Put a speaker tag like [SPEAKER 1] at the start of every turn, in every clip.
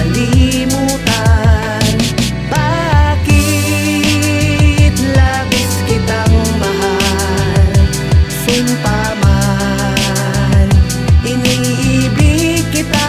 [SPEAKER 1] malimutan. Bakit labis kitang mahal? Sumpa man, iniibig kita.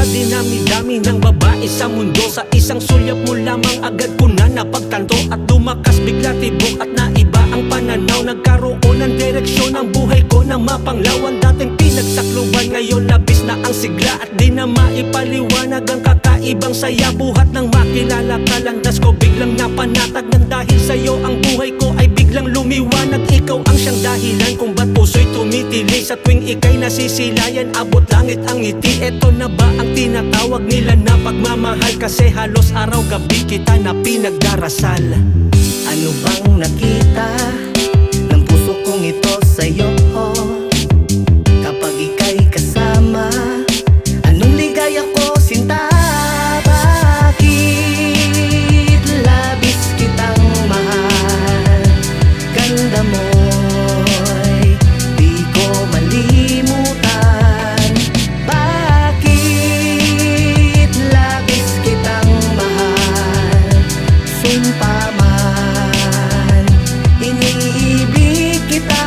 [SPEAKER 1] Dinami-dami ng babae sa mundo, sa isang sulyap mo lamang agad ko na napagtanto. At lumakas bigla tibok at naiba ang pananaw. Nagkaroon ng direksyon ang buhay ko na mapanglaw. Ang dating pinagsakluban ngayon labis na ang sigla. At di na maipaliwanag ang kakaibang saya. Buhat ng makilala ka, landas ko biglang napanatag. Nang dahil sa'yo ang buhay ko ay biglang lumiwanag. Ikaw ang siyang dahilan kung ba't puso'y tumitili. Sa tuwing ika'y nasisilayan, abot langit ang ngiti. Eto na ba ang tinatawag nila na pagmamahal? Kasi halos araw-gabi kita na pinagdarasal. Ano bang nakita ng puso kong ito sa'yo? Kapag ika'y kasama, anong ligaya ko, sinta? Bakit labis kitang mahal? Ganda mo'y di ko malimutan. Bakit labis kitang mahal? Sumpa man, iniibig kita.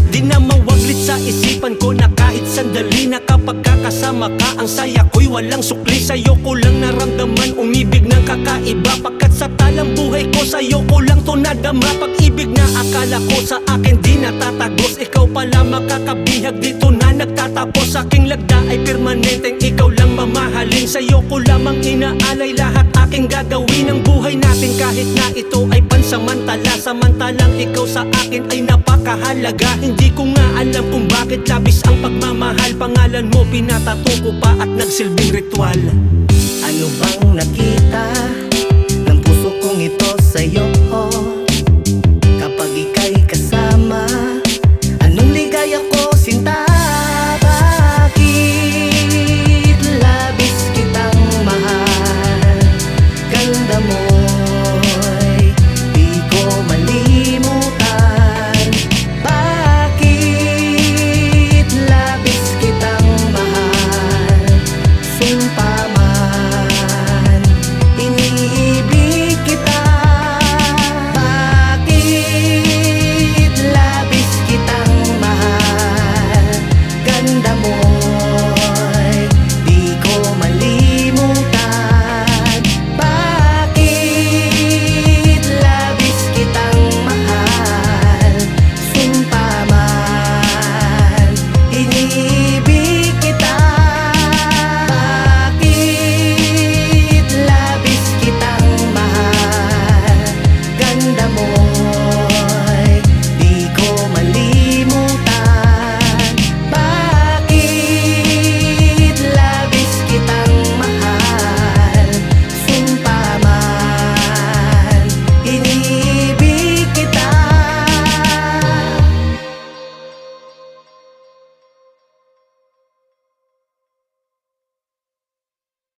[SPEAKER 1] Di na mawaglit sa isipan ko na kahit sandali na kapag kakasama ka, ang saya ko'y walang sukli. Sa'yo ko lang naramdaman umibig ng kakaiba. Pagkat sa talang buhay ko, sa'yo ko lang to nadama. Pag-ibig na akala ko sa akin di natatagos, ikaw pala makakabihag dito na nagtatapos. Aking lagda ay permanenteng ikaw lang mamahalin. Sa'yo ko lamang inaalay lahat aking gagawin. Ang buhay natin kahit na ito ay pansamantala, samantalang ikaw sa akin ay napakahalaga. Hindi ko nga alam kung bakit labis ang pagmamahal. Pangalan mo pinatato ko pa at nagsilbing ritual. Ano bang nakita ng puso kong ito sa'yo?